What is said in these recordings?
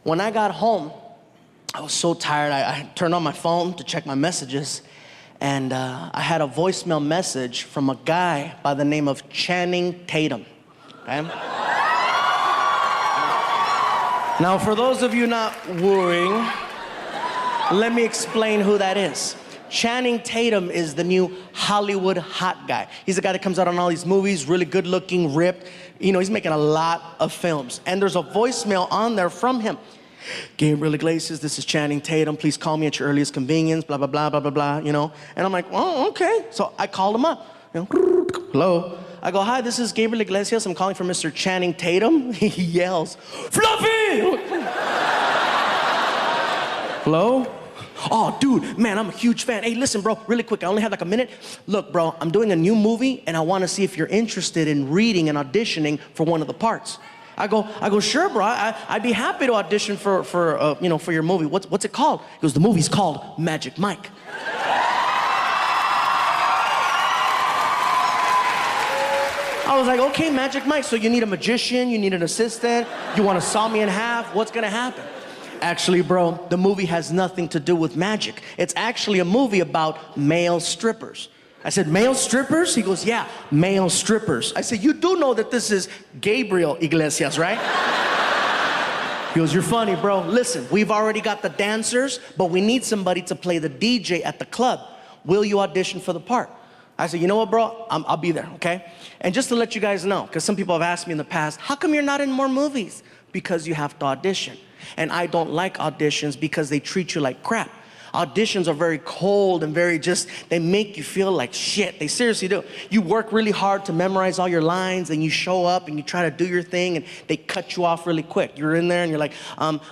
When I got home, I was so tired. I turned on my phone to check my messages, and I had a voicemail message from a guy by the name of Channing Tatum. Okay? Now, for those of you not wooing, let me explain who that is. Channing Tatum is the new Hollywood hot guy. He's the guy that comes out on all these movies, really good looking, ripped. You know, he's making a lot of films. And there's a voicemail on there from him. Gabriel Iglesias, this is Channing Tatum. Please call me at your earliest convenience, blah, blah, blah, blah, blah, blah, you know. And I'm like, oh, okay. So I called him up. You know, hello. I go, hi, this is Gabriel Iglesias. I'm calling from Mr. Channing Tatum. He yells, Fluffy! Hello? Oh, dude, man, I'm a huge fan. Hey, listen, bro, really quick, I only have like a minute. Look, bro, I'm doing a new movie, and I want to see if you're interested in reading and auditioning for one of the parts. I go, sure, bro. I'd be happy to audition for your movie. What's it called? He goes, the movie's called Magic Mike. I was like, okay, Magic Mike. So you need a magician, you need an assistant, you want to saw me in half. What's gonna happen? Actually, bro, the movie has nothing to do with magic. It's actually a movie about male strippers. I said, male strippers? He goes, yeah, male strippers. I said, you do know that this is Gabriel Iglesias, right? He goes, you're funny, bro. Listen, we've already got the dancers, but we need somebody to play the DJ at the club. Will you audition for the part? I said, you know what, bro? I'll be there, okay? And just to let you guys know, because some people have asked me in the past, how come you're not in more movies? Because you have to audition. And I don't like auditions because they treat you like crap. Auditions are very cold and they make you feel like shit. They seriously do. You work really hard to memorize all your lines, and you show up and you try to do your thing, and they cut you off really quick. You're in there and you're like,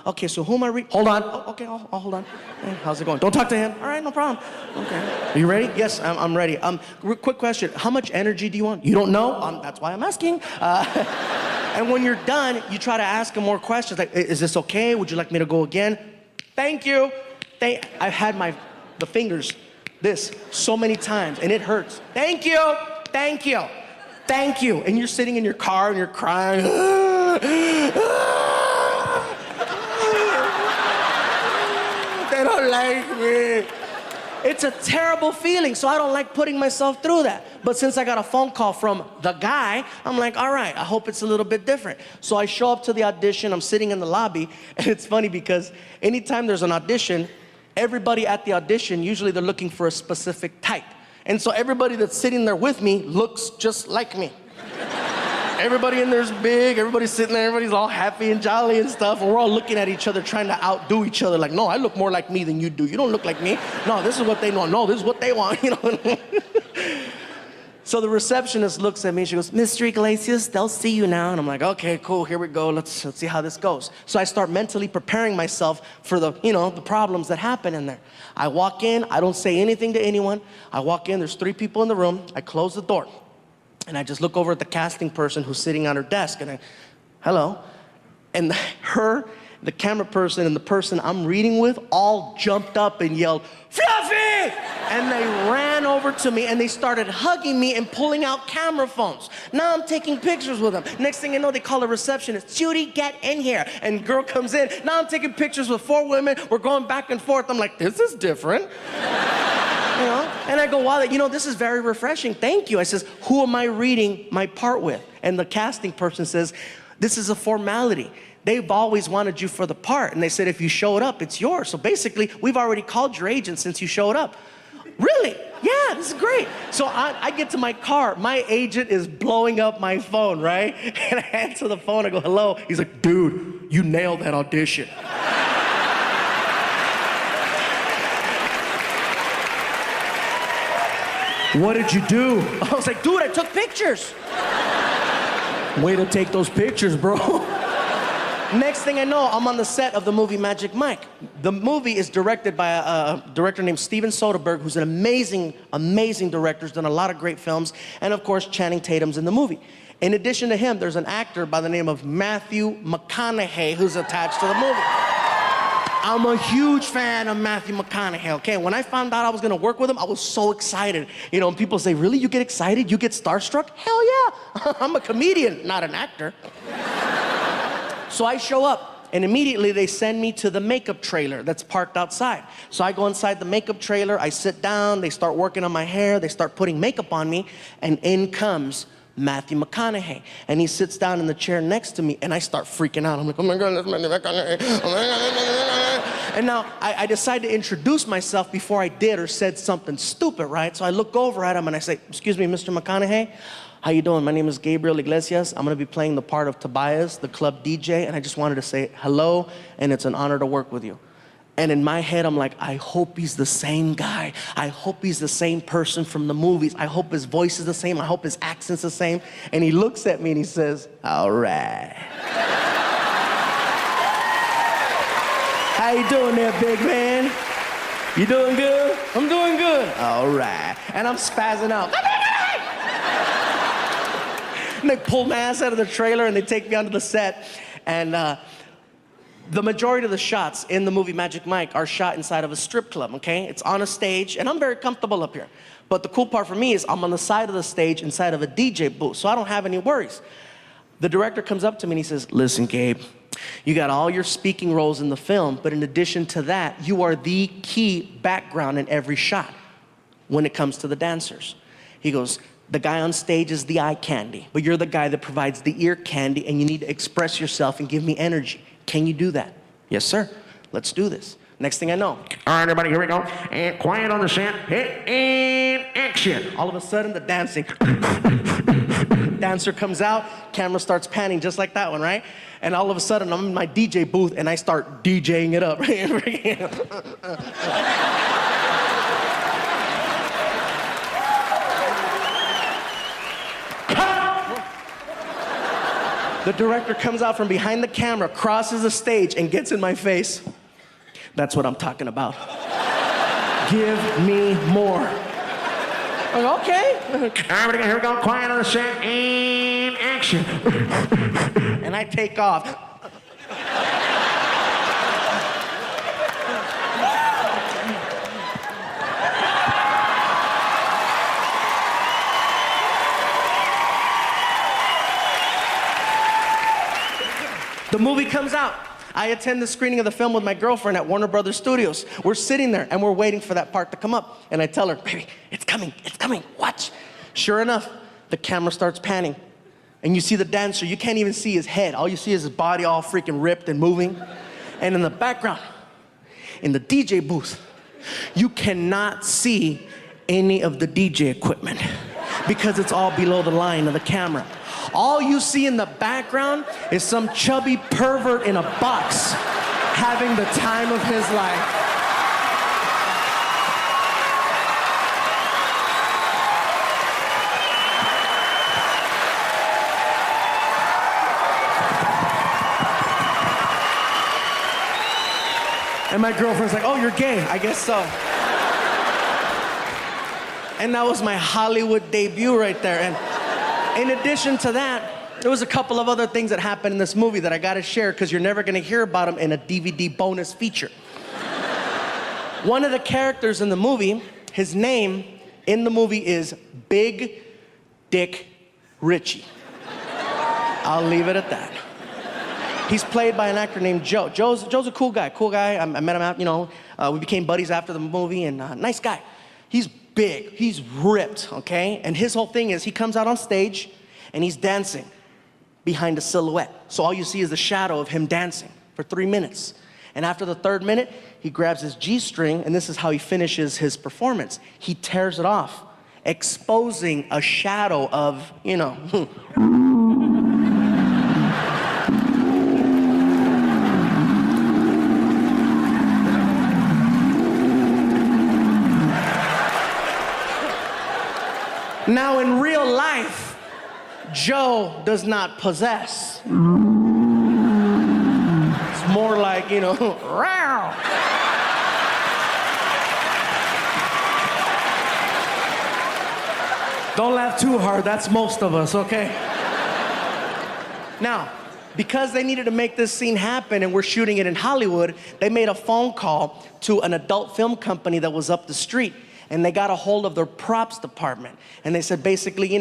okay, so who am I hold on. Oh, okay, I'll hold on. Hey, how's it going? Don't talk to him. All right, no problem. Okay. Are you ready? Yes, I'm ready. Quick question. How much energy do you want? You don't know? That's why I'm asking. And when you're done, you try to ask him more questions. Like, is this okay? Would you like me to go again? Thank you. I've had the fingers this so many times, and it hurts. Thank you, thank you, thank you. And you're sitting in your car and you're crying. They don't like me. It's a terrible feeling, so I don't like putting myself through that. But since I got a phone call from the guy, I'm like, all right, I hope it's a little bit different. So I show up to the audition, I'm sitting in the lobby, and it's funny because anytime there's an audition, everybody at the audition, usually they're looking for a specific type. And so everybody that's sitting there with me looks just like me. Everybody in there's big, everybody's sitting there, everybody's all happy and jolly and stuff, and we're all looking at each other trying to outdo each other. Like, no, I look more like me than you do. You don't look like me. No, this is what they know. No, this is what they want, you know. So the receptionist looks at me, she goes, Mr. Iglesias, they'll see you now. And I'm like, okay, cool, here we go. Let's see how this goes. So I start mentally preparing myself for the problems that happen in there. I walk in, I don't say anything to anyone. I walk in, there's 3 people in the room. I close the door. And I just look over at the casting person who's sitting on her desk, and hello. And the camera person, and the person I'm reading with all jumped up and yelled, Fluffy! And they ran over to me and they started hugging me and pulling out camera phones. Now I'm taking pictures with them. Next thing you know, they call a receptionist, Judy, get in here. And girl comes in. Now I'm taking pictures with 4 women. We're going back and forth. I'm like, this is different. You know? And I go, wow, this is very refreshing. Thank you. I says, who am I reading my part with? And the casting person says, this is a formality. They've always wanted you for the part. And they said, if you showed up, it's yours. So basically, we've already called your agent since you showed up. Really? Yeah, this is great. So I get to my car. My agent is blowing up my phone, right? And I answer the phone. I go, hello. He's like, dude, you nailed that audition. What did you do? I was like, dude, I took pictures. Way to take those pictures, bro. Next thing I know, I'm on the set of the movie Magic Mike. The movie is directed by a director named Steven Soderbergh, who's an amazing, amazing director, has done a lot of great films, and of course, Channing Tatum's in the movie. In addition to him, there's an actor by the name of Matthew McConaughey who's attached to the movie. I'm a huge fan of Matthew McConaughey, okay? When I found out I was gonna work with him, I was so excited. You know, and people say, really, you get excited? You get starstruck? Hell yeah, I'm a comedian, not an actor. So I show up And immediately they send me to the makeup trailer that's parked outside. So I go inside the makeup trailer, I sit down, they start working on my hair, they start putting makeup on me, and in comes Matthew McConaughey. And he sits down in the chair next to me, and I start freaking out. I'm like, oh my God, that's Matthew McConaughey. Oh my God. And now I decide to introduce myself before I did or said something stupid, right? So I look over at him and I say, excuse me, Mr. McConaughey, how you doing? My name is Gabriel Iglesias. I'm gonna be playing the part of Tobias, the club DJ, and I just wanted to say hello, and it's an honor to work with you. And in my head, I'm like, I hope he's the same guy. I hope he's the same person from the movies. I hope his voice is the same. I hope his accent's the same. And he looks at me and he says, all right. How you doing there, big man? You doing good? I'm doing good. All right. And I'm spazzing out. And they pull my ass out of the trailer and they take me onto the set. And the majority of the shots in the movie Magic Mike are shot inside of a strip club, okay? It's on a stage, and I'm very comfortable up here. But the cool part for me is I'm on the side of the stage inside of a DJ booth, so I don't have any worries. The director comes up to me and he says, listen, Gabe, you got all your speaking roles in the film, but in addition to that, you are the key background in every shot when it comes to the dancers. He goes, the guy on stage is the eye candy, but you're the guy that provides the ear candy, and you need to express yourself and give me energy. Can you do that? Yes, sir. Let's do this. Next thing I know, all right, everybody, here we go. And quiet on the set. Hit and action. All of a sudden, the dancing. Dancer comes out, camera starts panning just like that one, right? And all of a sudden, I'm in my DJ booth, and I start DJing it up. The director comes out from behind the camera, crosses the stage, and gets in my face. That's what I'm talking about. Give me more. I'm like, okay. All right, here we go. Quiet on the set, and action. And I take off. The movie comes out. I attend the screening of the film with my girlfriend at Warner Brothers Studios. We're sitting there and we're waiting for that part to come up. And I tell her, baby, it's coming, watch. Sure enough, the camera starts panning. And you see the dancer, you can't even see his head. All you see is his body all freaking ripped and moving. And in the background, in the DJ booth, you cannot see any of the DJ equipment because it's all below the line of the camera. All you see in the background is some chubby pervert in a box having the time of his life. And my girlfriend's like, oh, you're gay. I guess so. And that was my Hollywood debut right there. And in addition to that, there was a couple of other things that happened in this movie that I gotta share because you're never gonna hear about them in a DVD bonus feature. One of the characters in the movie, his name in the movie is Big Dick Richie. I'll leave it at that. He's played by an actor named Joe. Joe's a cool guy. I met him out, we became buddies after the movie, and nice guy. He's big, he's ripped, okay? And his whole thing is he comes out on stage and he's dancing behind a silhouette. So all you see is the shadow of him dancing for 3 minutes. And after the 3rd minute, he grabs his G-string, and this is how he finishes his performance. He tears it off, exposing a shadow of, Now, in real life, Joe does not possess. It's more like, row. Don't laugh too hard, that's most of us, okay? Now, because they needed to make this scene happen and we're shooting it in Hollywood, they made a phone call to an adult film company that was up the street. And they got a hold of their props department. And they said, basically,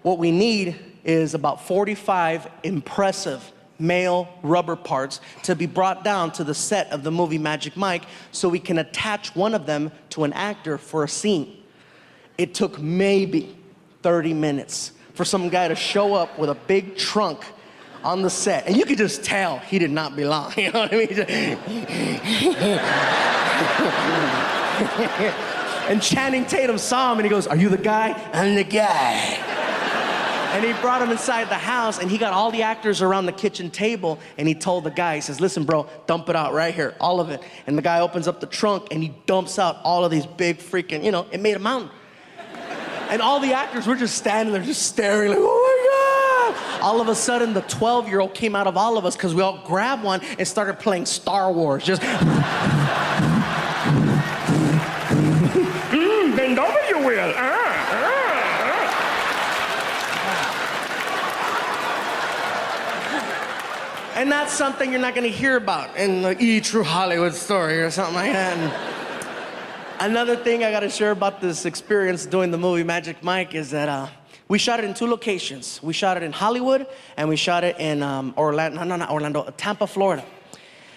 what we need is about 45 impressive male rubber parts to be brought down to the set of the movie Magic Mike so we can attach one of them to an actor for a scene. It took maybe 30 minutes for some guy to show up with a big trunk on the set. And you could just tell he did not belong, you know what I mean? And Channing Tatum saw him and he goes, "Are you the guy?" "I'm the guy." And he brought him inside the house and he got all the actors around the kitchen table and he told the guy, he says, "Listen, bro, dump it out right here, all of it." And the guy opens up the trunk and he dumps out all of these big freaking, you know, it made a mountain. And all the actors were just standing there, just staring like, "Oh my God." All of a sudden, the 12-year-old came out of all of us because we all grabbed one and started playing Star Wars. Just, bend over, you will. And that's something you're not going to hear about in the True Hollywood Story or something like that. And another thing I got to share about this experience doing the movie Magic Mike is that we shot it in 2 locations. We shot it in Hollywood and we shot it in Tampa, Florida.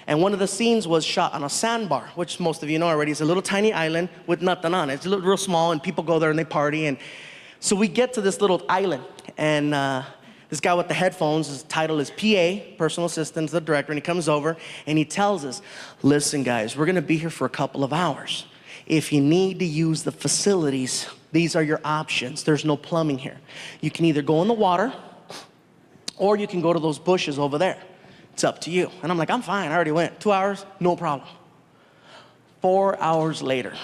And one of the scenes was shot on a sandbar, which most of you know already. It's a little tiny island with nothing on it. It's real small and people go there and they party. And so we get to this little island and this guy with the headphones, his title is PA, personal assistant to the director, and he comes over and he tells us, "Listen guys, we're gonna be here for a couple of hours. If you need to use the facilities, these are your options. There's no plumbing here. You can either go in the water or you can go to those bushes over there. It's up to you." And I'm like, "I'm fine, I already went. 2 hours, no problem." 4 hours later.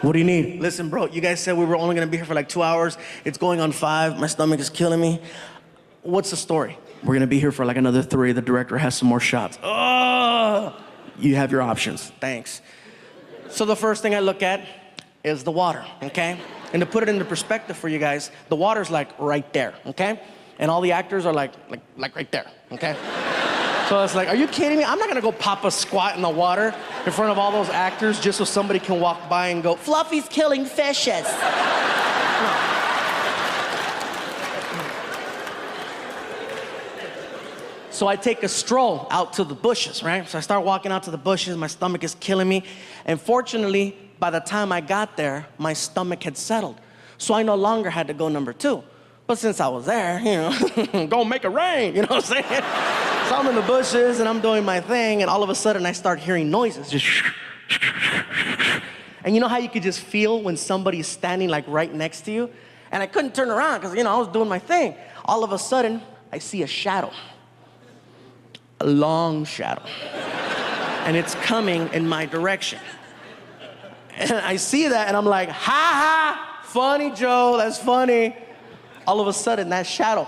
"What do you need?" "Listen, bro, you guys said we were only gonna be here for like 2 hours. It's going on 5. My stomach is killing me. What's the story?" "We're gonna be here for like another 3. The director has some more shots." "Oh, you have your options. Thanks." So the first thing I look at is the water, okay? And to put it into perspective for you guys, the water's like right there, okay? And all the actors are like right there, okay? So it's like, are you kidding me? I'm not gonna go pop a squat in the water in front of all those actors just so somebody can walk by and go, "Fluffy's killing fishes." So I take a stroll out to the bushes, right? So I start walking out to the bushes, my stomach is killing me. And fortunately, by the time I got there, my stomach had settled. So I no longer had to go number 2. But since I was there, you know, go make it rain, you know what I'm saying? So I'm in the bushes and I'm doing my thing and all of a sudden I start hearing noises, just and you know how you could just feel when somebody's standing like right next to you? And I couldn't turn around because, you know, I was doing my thing. All of a sudden, I see a shadow, a long shadow, and it's coming in my direction. And I see that and I'm like, "Ha ha, funny Joe, that's funny." All of a sudden, that shadow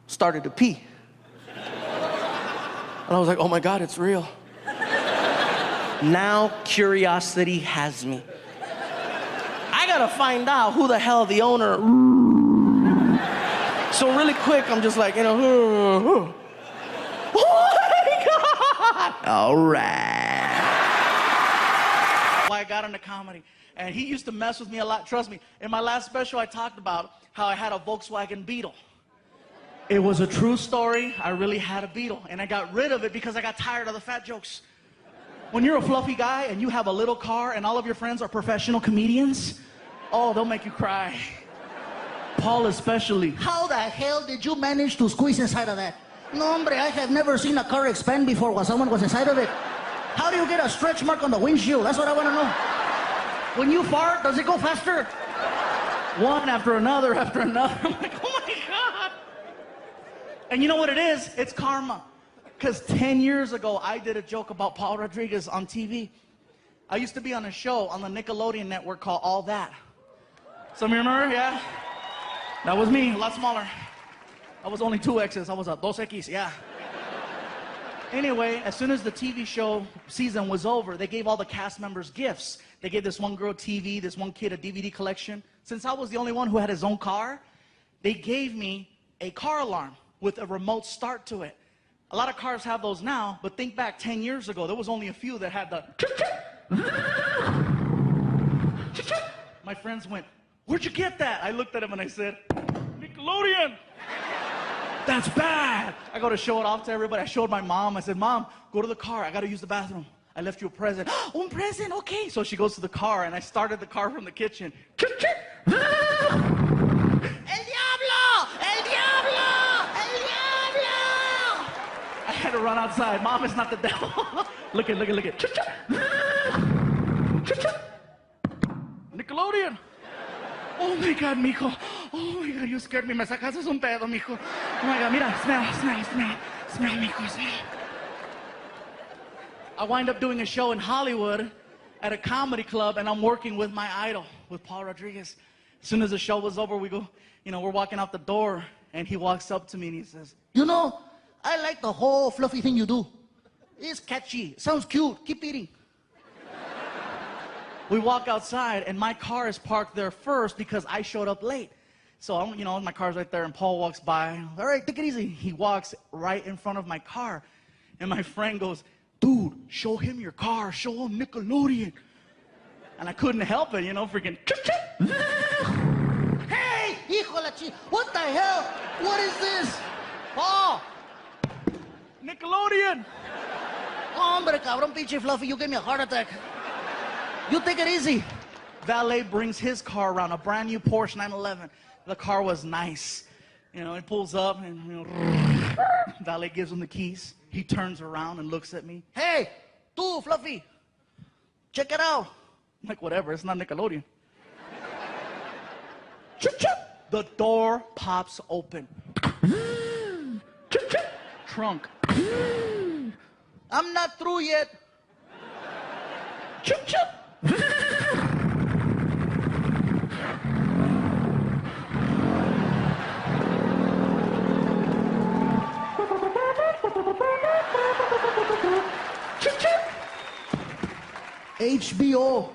started to pee. And I was like, "Oh my God, it's real." Now curiosity has me. I gotta find out who the hell the owner. So really quick, I'm just like, you know, oh my God. All right. Why I got into comedy. And he used to mess with me a lot, trust me. In my last special, I talked about how I had a Volkswagen Beetle. It was a true story. I really had a Beetle, and I got rid of it because I got tired of the fat jokes. When you're a fluffy guy and you have a little car and all of your friends are professional comedians, oh, they'll make you cry. Paul especially. How the hell did you manage to squeeze inside of that? No, hombre, I have never seen a car expand before while someone was inside of it. How do you get a stretch mark on the windshield? That's what I want to know. When you fart, does it go faster? One after another after another. I'm like, oh my God. And you know what it is? It's karma. Because 10 years ago, I did a joke about Paul Rodriguez on TV. I used to be on a show on the Nickelodeon network called All That. Some of you remember? Yeah? That was me, a lot smaller. I was only 2X's. I was a 2X, yeah. Anyway, as soon as the TV show season was over, they gave all the cast members gifts. They gave this one girl TV, this one kid a DVD collection. Since I was the only one who had his own car, they gave me a car alarm with a remote start to it. A lot of cars have those now, but think back 10 years ago, there was only a few that had the... My friends went, "Where'd you get that?" I looked at him and I said, "Nickelodeon." That's bad. I go to show it off to everybody. I showed my mom. I said, "Mom, go to the car. I got to use the bathroom. I left you a present." "Un present, okay." So she goes to the car, and I started the car from the kitchen. El diablo! El diablo! El diablo! I had to run outside. Mom, it's not the devil. Look at. Nickelodeon. Oh my God, mijo. Oh my God, you scared me. Me sacaste un pedo, mijo. Oh my God, mira, smell, mijo, smell. I wind up doing a show in Hollywood at a comedy club, and I'm working with my idol, with Paul Rodriguez. As soon as the show was over, we're walking out the door, and he walks up to me and he says, You know, I like the whole fluffy thing you do. It's catchy. Sounds cute. Keep eating. we walk outside, and my car is parked there first because I showed up late. So, my car's right there, and Paul walks by. "All right, take it easy." He walks right in front of my car. And my friend goes, "Dude, show him your car. Show him Nickelodeon." And I couldn't help it, freaking. Hey, hijo la chi. What the hell? What is this? Oh, Nickelodeon. hombre, cabrón, pinche fluffy. You gave me a heart attack. You take it easy. Valet brings his car around, a brand new Porsche 911. The car was nice. He pulls up, and Valet gives him the keys. He turns around and looks at me. Hey, tú, fluffy. Check it out. I'm like, whatever, it's not Nickelodeon. Chip, chip. The door pops open. Chip, chip. Trunk. I'm not through yet. Chip, chip. HBO.